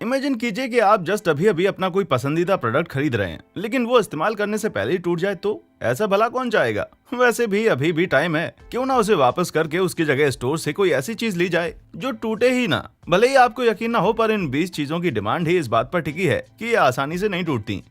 Imagine कीजिए कि आप जस्ट अभी अभी अपना कोई पसंदीदा प्रोडक्ट खरीद रहे हैं, लेकिन वो इस्तेमाल करने से पहले ही टूट जाए तो ऐसा भला कौन चाहेगा। वैसे भी अभी भी टाइम है, क्यों ना उसे वापस करके उसकी जगह स्टोर से कोई ऐसी चीज ली जाए जो टूटे ही ना। भले ही आपको यकीन ना हो, पर इन 20 चीजों की डिमांड ही इस बात पर टिकी है कि ये आसानी से नहीं टूटती।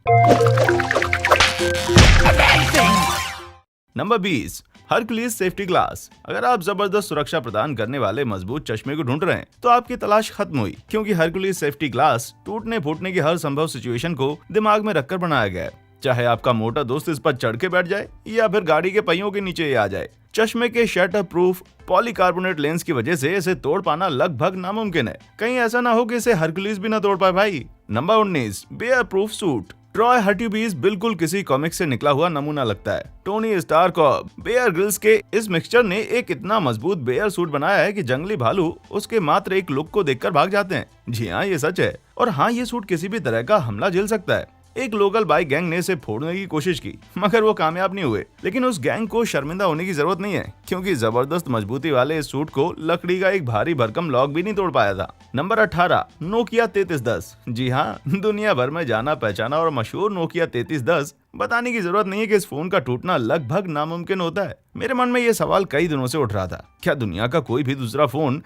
Number 20, Hercules safety glass. अगर आप जबरदस्त सुरक्षा प्रदान करने वाले मजबूत चश्मे को ढूंढ रहे हैं तो आपकी तलाश खत्म हुई, क्योंकि हरकुलिस सेफ्टी ग्लास टूटने फूटने की हर संभव सिचुएशन को दिमाग में रखकर बनाया गया है। चाहे आपका मोटा दोस्त इस पर चढ़ के बैठ जाए या फिर गाड़ी के पहियों के नीचे ही आ जाए, चश्मे के शटर प्रूफ पॉलीकार्बोनेट लेंस की वजह से इसे तोड़ पाना लगभग नामुमकिन है। कहीं ऐसा ना हो कि इसे हरकुलिस भी ना तोड़ पाए भाई। Number 19, bear proof suit. Troy Hurtubise बिल्कुल किसी कॉमिक से निकला हुआ नमूना लगता है। टोनी स्टार्क और बेयर ग्रिल्स के इस मिक्सचर ने एक इतना मजबूत बेयर सूट बनाया है कि जंगली भालू उसके मात्र एक लुक को देखकर भाग जाते हैं। जी हाँ, ये सच है। और हाँ, ये सूट किसी भी तरह का हमला झेल सकता है। एक लोकल बाइक गैंग ने इसे फोड़ने की कोशिश की, मगर वो कामयाब नहीं हुए। लेकिन उस गैंग को शर्मिंदा होने की जरूरत नहीं है, क्योंकि जबरदस्त मजबूती वाले इस सूट को लकड़ी का एक भारी भरकम लॉक भी नहीं तोड़ पाया था। Number 18, Nokia 3310। जी हाँ, दुनिया भर में जाना पहचाना और मशहूर नोकिया 3310। बताने की जरूरत नहीं है कि इस फोन का टूटना लगभग नामुमकिन होता है। मेरे मन में ये सवाल कई दिनों से उठ रहा था, क्या दुनिया का कोई भी दूसरा फोन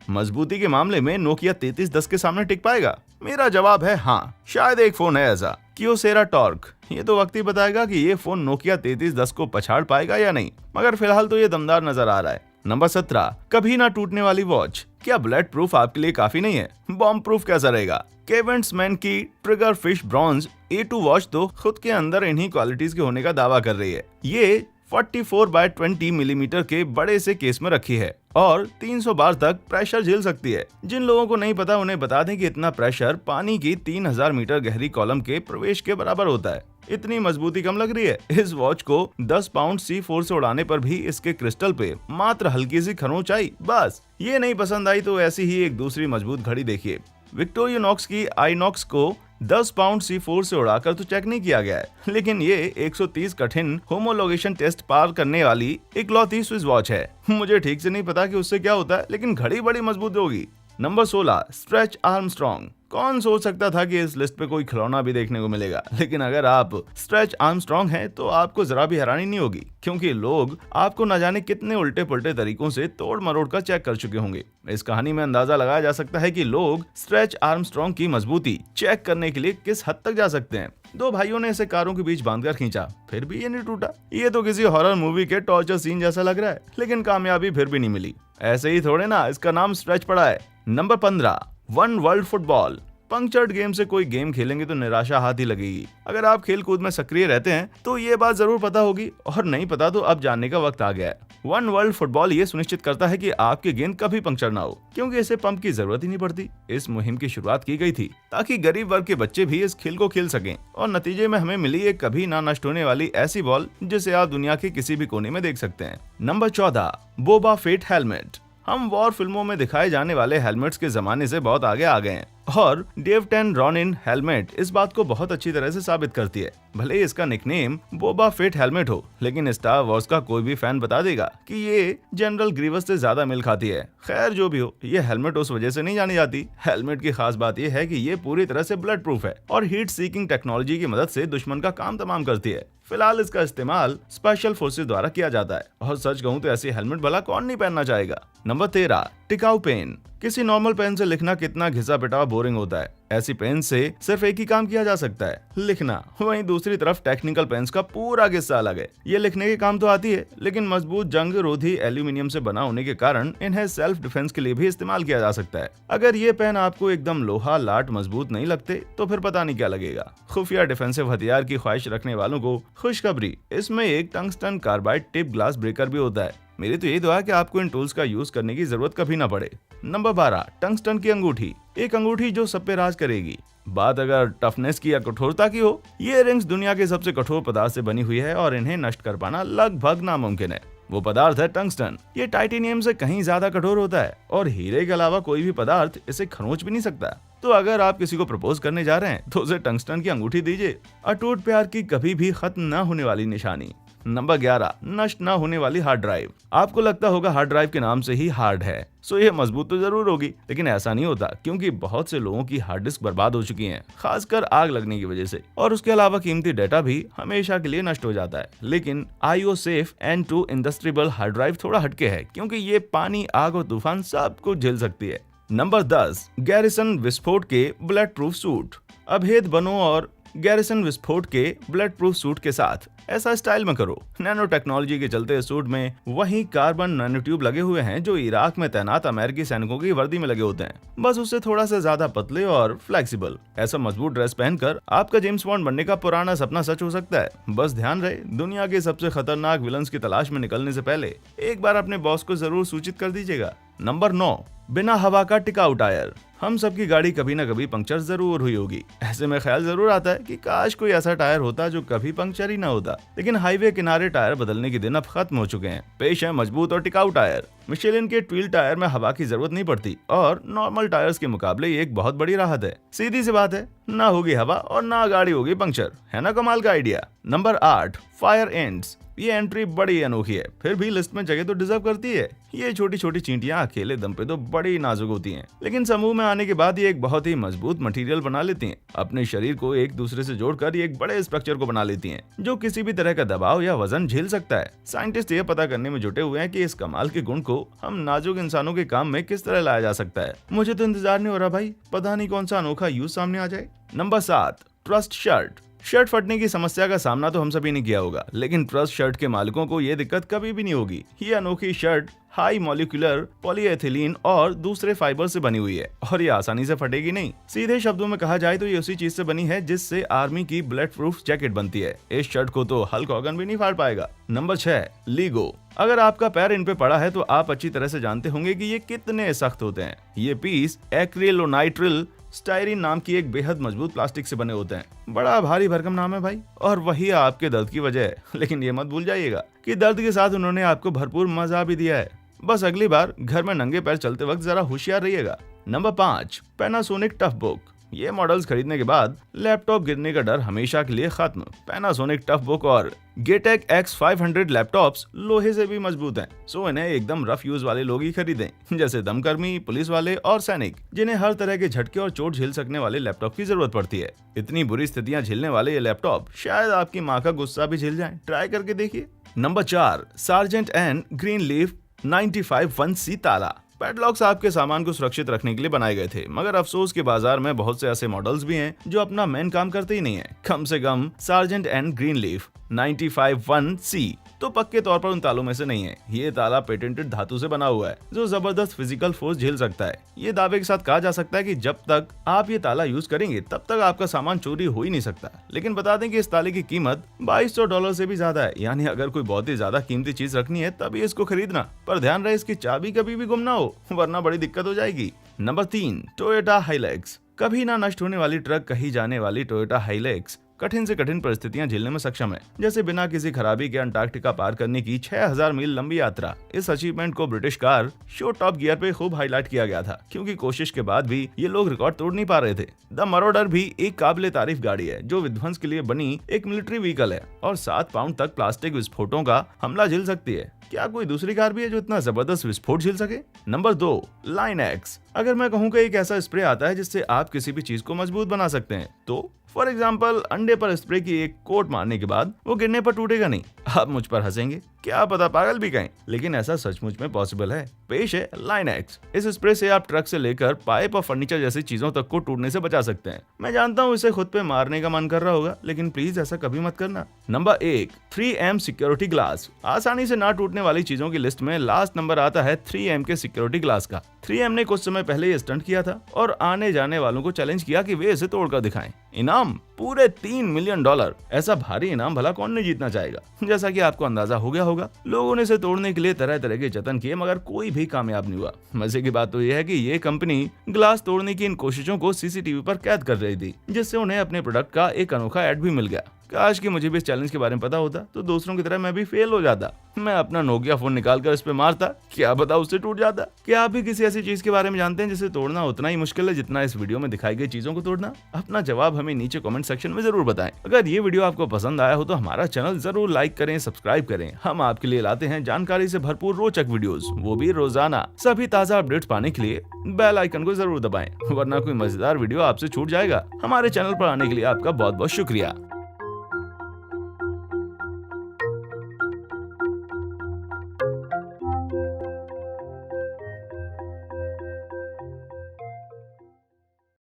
मजबूती के मामले में नोकिया 3310 के सामने टिक पाएगा? मेरा जवाब है हाँ, शायद एक फोन है ऐसा, क्योसेरा टॉर्क। ये तो वक्त ही बताएगा कि ये फोन नोकिया 3310 को पछाड़ पाएगा या नहीं, मगर फिलहाल तो ये दमदार नजर आ रहा है। नंबर 17, कभी ना टूटने वाली वॉच। क्या बुलेट प्रूफ आपके लिए काफी नहीं है? बॉम्ब प्रूफ कैसा रहेगा? केवेंट्समैन की trigger fish bronze A2 watch तो खुद के अंदर इन्हीं क्वालिटीज के होने का दावा कर रही है। ये 44x20 मिलीमीटर के बड़े से केस में रखी है और 300 बार तक प्रेशर झेल सकती है। जिन लोगों को नहीं पता उन्हें बता दें कि इतना प्रेशर पानी की 3000 मीटर गहरी कॉलम के प्रवेश के बराबर होता है। इतनी मजबूती कम लग रही है? इस वॉच को 10 पाउंड C4 से उड़ाने पर भी इसके क्रिस्टल पे मात्र हल्की सी खरोंच आई। बस ये नहीं पसंद आई तो ऐसी ही एक दूसरी मजबूत घड़ी देखिए। विक्टोरियोनॉक्स की आईनॉक्स को 10 पाउंड C4 से उड़ाकर तो चेक नहीं किया गया है, लेकिन ये 130 कठिन होमोलोगेशन टेस्ट पार करने वाली इकलौती स्विस वॉच है। मुझे ठीक से नहीं पता कि उससे क्या होता है, लेकिन घड़ी बड़ी मजबूत होगी। Number 16, stretch Armstrong. कौन सोच सकता था कि इस लिस्ट पे कोई खिलौना भी देखने को मिलेगा, लेकिन अगर आप स्ट्रेच आर्मस्ट्रॉन्ग हैं तो आपको जरा भी हैरानी नहीं होगी, क्योंकि लोग आपको न जाने कितने उल्टे पुल्टे तरीकों से तोड़ मरोड़ कर चेक कर चुके होंगे। इस कहानी में अंदाजा लगाया जा सकता है कि लोग स्ट्रेच आर्मस्ट्रॉन्ग की मजबूती चेक करने के लिए किस हद तक जा सकते हैं। दो भाइयों ने इसे कारों के बीच बांधकर खींचा, फिर भी ये नहीं टूटा। ये तो किसी हॉरर मूवी के टॉर्चर सीन जैसा लग रहा है, लेकिन कामयाबी फिर भी नहीं मिली। ऐसे ही थोड़े ना, इसका नाम स्ट्रेच पड़ा है। Number 15, one world football. Punctured game से कोई गेम खेलेंगे तो निराशा हाथ ही लगेगी। अगर आप खेल कूद में सक्रिय रहते हैं तो ये बात जरूर पता होगी, और नहीं पता तो अब जानने का वक्त आ गया है। वन वर्ल्ड फुटबॉल ये सुनिश्चित करता है कि आपकी गेंद कभी पंक्चर ना हो, क्योंकि इसे पंप की जरूरत ही नहीं पड़ती। इस मुहिम की शुरुआत की गई थी ताकि गरीब वर्ग के बच्चे भी इस खेल को खेल सकें, और नतीजे में हमें मिली एक कभी ना नष्ट होने वाली ऐसी बॉल जिसे आप दुनिया के किसी भी कोने में देख सकते हैं। Number 14, Boba Fett helmet. हम वॉर फिल्मों में दिखाए जाने वाले हेलमेट्स के जमाने से बहुत आगे आ गए हैं, और डेव 10 रॉनिन हेलमेट इस बात को बहुत अच्छी तरह से साबित करती है। भले ही इसका निकनेम बोबा फेट हेलमेट हो, लेकिन स्टार वॉर्स का कोई भी फैन बता देगा कि ये जनरल ग्रीवस से ज्यादा मिल खाती है। खैर जो भी हो, ये हेलमेट उस वजह से नहीं जानी जाती। हेलमेट की खास बात यह है कि ये पूरी तरह से बुलेट प्रूफ है और हीट सीकिंग टेक्नोलॉजी की मदद से दुश्मन का काम तमाम करती है। फिलहाल इसका इस्तेमाल स्पेशल फोर्सेस द्वारा किया जाता है, और सच कहूं तो ऐसी हेलमेट भला कौन नहीं पहनना चाहेगा। नंबर 13, टिकाऊ पेन। किसी नॉर्मल पेन से लिखना कितना घिसा पिटा बोरिंग होता है। ऐसी पेन से सिर्फ एक ही काम किया जा सकता है, लिखना। वहीं दूसरी तरफ टेक्निकल पेन्स का पूरा किस्सा अलग है। ये लिखने के काम तो आती है, लेकिन मजबूत जंग रोधी एल्यूमिनियम से बना होने के कारण इन्हें सेल्फ डिफेंस के लिए भी इस्तेमाल किया जा सकता है। अगर ये पेन आपको एकदम लोहा लाट मजबूत नहीं लगते तो फिर पता नहीं क्या लगेगा। खुफिया डिफेंसिव हथियार की ख्वाहिश रखने वालों को खुशखबरी, इसमें एक tungsten carbide tip glass breaker भी होता है। मेरी तो यही दुआ है कि आपको इन टूल्स का यूज करने की जरूरत कभी ना पड़े। नंबर 12, टंगस्टन की अंगूठी। एक अंगूठी जो सब पे राज करेगी। बात अगर टफनेस की या कठोरता की हो, ये रिंग्स दुनिया के सबसे कठोर पदार्थ से बनी हुई है और इन्हें नष्ट कर पाना लगभग नामुमकिन है। वो पदार्थ है टंगस्टन। ये टाइटेनियम से कहीं ज्यादा कठोर होता है, और हीरे के अलावा कोई भी पदार्थ इसे खरोंच भी नहीं सकता। तो अगर आप किसी को प्रपोज करने जा रहे हैं तो उसे टंगस्टन की अंगूठी दीजिए। अटूट प्यार की कभी भी खत्म न होने वाली निशानी। नंबर 11, नष्ट न होने वाली हार्ड ड्राइव। आपको लगता होगा हार्ड ड्राइव के नाम से ही हार्ड है, सो ये मजबूत तो जरूर होगी, लेकिन ऐसा नहीं होता, क्योंकि बहुत से लोगों की हार्ड डिस्क बर्बाद हो चुकी हैं, खासकर आग लगने की वजह से, और उसके अलावा कीमती डेटा भी हमेशा के लिए नष्ट हो जाता है। लेकिन IO safe N2 industrial hard drive थोड़ा हटके है, क्योंकि ये पानी, आग और तूफान सब कुछ झेल सकती है। नंबर 10, गैरिसन विस्फोट के बुलेट प्रूफ सूट। अभेद बनो और गैरिसन विस्फोट के बुलेट प्रूफ सूट के साथ ऐसा स्टाइल में करो। नैनो टेक्नोलॉजी के चलते सूट में वही कार्बन नैनो ट्यूब लगे हुए हैं जो इराक में तैनात अमेरिकी सैनिकों की वर्दी में लगे होते हैं, बस उससे थोड़ा सा ज्यादा पतले और फ्लेक्सिबल। ऐसा मजबूत ड्रेस पहनकर आपका जेम्स बॉन्ड बनने का पुराना सपना सच हो सकता है। बस ध्यान रहे, दुनिया के सबसे खतरनाक विलन्स की तलाश में निकलने से पहले एक बार अपने बॉस को जरूर सूचित कर दीजिएगा। नंबर 9, बिना हवा का टिकाऊ टायर। हम सबकी गाड़ी कभी न कभी पंक्चर जरूर हुई होगी। ऐसे में ख्याल जरूर आता है कि काश कोई ऐसा टायर होता जो कभी पंक्चर ही ना होता, लेकिन हाईवे किनारे टायर बदलने के दिन अब खत्म हो चुके हैं। पेश है मजबूत और टिकाऊ टायर। मिशेलिन के ट्विल टायर में हवा की जरूरत नहीं पड़ती और नॉर्मल टायर्स के मुकाबले ये एक बहुत बड़ी राहत है। सीधी सी बात है, ना होगी हवा और ना गाड़ी होगी पंक्चर। है ना कमाल का आइडिया। Number 8, fire ends. ये एंट्री बड़ी अनोखी है, फिर भी लिस्ट में जगह तो डिजर्व करती है। ये छोटी छोटी चींटियां अकेले दम पे तो बड़ी नाजुक होती हैं, लेकिन समूह में आने के बाद ये एक बहुत ही मजबूत मटेरियल बना लेती हैं। अपने शरीर को एक दूसरे से जोड़कर ये एक बड़े स्ट्रक्चर को बना लेती हैं, जो किसी भी तरह का दबाव या वजन झेल सकता है। साइंटिस्ट ये पता करने में जुटे हुए हैं कि इस कमाल के गुण को हम नाजुक इंसानों के काम में किस तरह लाया जा सकता है। मुझे तो इंतजार नहीं हो रहा भाई, पता नहीं कौन सा अनोखा यूज सामने आ जाए। Number 7, trust shirt. शर्ट फटने की समस्या का सामना तो हम सभी ने किया होगा, लेकिन ट्रस्ट शर्ट के मालिकों को ये दिक्कत कभी भी नहीं होगी। ये अनोखी शर्ट हाई मॉलिक्यूलर पॉलीएथिलीन और दूसरे फाइबर से बनी हुई है और ये आसानी से फटेगी नहीं। सीधे शब्दों में कहा जाए तो ये उसी चीज से बनी है जिससे आर्मी की बुलेट प्रूफ जैकेट बनती है। इस शर्ट को तो हल्क हॉगन भी नहीं फाड़ पाएगा। Number 6, LIGO. अगर आपका पैर इन पे पड़ा है तो आप अच्छी तरह से जानते होंगे कि ये कितने सख्त होते हैं। ये पीस एक्रिलोनाइट्रिल स्टायरीन नाम की एक बेहद मजबूत प्लास्टिक से बने होते हैं। बड़ा भारी भरकम नाम है भाई, और वही आपके दर्द की वजह है। लेकिन ये मत भूल जाइएगा कि दर्द के साथ उन्होंने आपको भरपूर मजा भी दिया है। बस अगली बार घर में नंगे पैर चलते वक्त जरा होशियार रहिएगा। Number 5, Panasonic tough book. ये मॉडल्स खरीदने के बाद लैपटॉप गिरने का डर हमेशा के लिए खत्म। पैनासोनिक टफ बुक और गेटेक X500 लैपटॉप्स लोहे से भी मजबूत हैं, सो इन्हें एकदम रफ यूज वाले लोग ही खरीदें, जैसे दमकर्मी, पुलिस वाले और सैनिक, जिन्हें हर तरह के झटके और चोट झेल सकने वाले लैपटॉप की जरूरत पड़ती है। इतनी बुरी स्थितियां झेलने वाले ये लैपटॉप शायद आपकी माँ का गुस्सा भी झेल जाए। ट्राई करके देखिए। नंबर 4, सार्जेंट एंड ग्रीनलीफ 95-1C ताला। पैडलॉक्स आपके सामान को सुरक्षित रखने के लिए बनाए गए थे, मगर अफसोस के बाजार में बहुत से ऐसे मॉडल्स भी हैं जो अपना मेन काम करते ही नहीं है। कम से कम सार्जेंट एंड ग्रीनलीफ 95-1C तो पक्के तौर पर उन तालों में से नहीं है। ये ताला पेटेंटेड धातु से बना हुआ है जो जबरदस्त फिजिकल फोर्स झेल सकता है। ये दावे के साथ कहा जा सकता है कि जब तक आप ये ताला यूज करेंगे तब तक आपका सामान चोरी हो ही नहीं सकता। लेकिन बता दें कि इस ताले की कीमत $2200 से भी ज्यादा है, यानी अगर कोई बहुत ही ज्यादा कीमती चीज रखनी है तभी इसको खरीदना। पर ध्यान रहे इसकी चाबी कभी भी गुम ना हो, वरना बड़ी दिक्कत हो जाएगी। Number 3, Toyota Hilux. कभी ना नष्ट होने वाली ट्रक कही जाने वाली टोयोटा हाइलैक्स कठिन से कठिन परिस्थितियां झेलने में सक्षम है, जैसे बिना किसी खराबी के अंटार्कटिका पार करने की 6000 मील लंबी यात्रा। इस अचीवमेंट को British car show top gear पे खूब हाईलाइट किया गया था, क्योंकि कोशिश के बाद भी ये लोग रिकॉर्ड तोड़ नहीं पा रहे थे। द मरोडर भी एक काबिले तारीफ गाड़ी है जो विध्वंस के लिए बनी एक मिलिट्री व्हीकल है और 7 पाउंड तक प्लास्टिक विस्फोटों का हमला झेल सकती है। क्या कोई दूसरी कार भी है जो इतना जबरदस्त विस्फोट झेल सके? Number 2, line x. अगर मैं कहूँ कि एक ऐसा स्प्रे आता है जिससे आप किसी भी चीज को मजबूत बना सकते हैं, तो फॉर एग्जाम्पल अंडे पर स्प्रे की एक कोट मारने के बाद वो गिरने पर टूटेगा नहीं। आप मुझ पर हंसेंगे, क्या पता पागल भी कहें, लेकिन ऐसा सचमुच में पॉसिबल है। पेश है लाइन एक्स। इस स्प्रे से आप ट्रक से लेकर पाइप और फर्नीचर जैसी चीजों तक को टूटने से बचा सकते हैं। मैं जानता हूँ इसे खुद पे मारने का मन कर रहा होगा, लेकिन प्लीज ऐसा कभी मत करना। Number 1, 3M security glass. आसानी से ना टूटने वाली चीजों की लिस्ट में लास्ट नंबर आता है 3M के सिक्योरिटी ग्लास का। 3M ने कुछ समय पहले ये स्टंट किया था और आने जाने वालों को चैलेंज किया कि वे इसे तोड़कर दिखाएं। इनाम पूरे $3 मिलियन। ऐसा भारी इनाम भला कौन नहीं जीतना चाहेगा। जैसा कि आपको अंदाजा हो गया होगा, लोगों ने इसे तोड़ने के लिए तरह तरह के जतन किए, मगर कोई भी कामयाब नहीं हुआ। मजे की बात तो यह है कि ये कंपनी ग्लास तोड़ने की इन कोशिशों को CCTV पर कैद कर रही थी, जिससे उन्हें अपने प्रोडक्ट का एक अनोखा ऐड भी मिल गया। काश कि मुझे भी इस चैलेंज के बारे में पता होता तो दूसरों की तरह मैं भी फेल हो जाता। मैं अपना नोकिया फोन निकालकर इस पे मारता, क्या पता उससे टूट जाता। क्या आप भी किसी ऐसी चीज के बारे में जानते हैं जिसे तोड़ना उतना ही मुश्किल है जितना इस वीडियो में दिखाई गई चीजों को तोड़ना? अपना जवाब हमें नीचे कमेंट सेक्शन में जरूर बताएं। अगर ये वीडियो आपको पसंद आया हो तो हमारा चैनल जरूर लाइक करें, सब्सक्राइब करें। हम आपके लिए लाते हैं जानकारी से भरपूर रोचक वीडियोस, वो भी रोजाना। सभी ताजा अपडेट्स पाने के लिए बेल आइकन को जरूर दबाएं, वरना कोई मजेदार वीडियो आपसे छूट जाएगा। हमारे चैनल पर आने के लिए आपका बहुत बहुत शुक्रिया।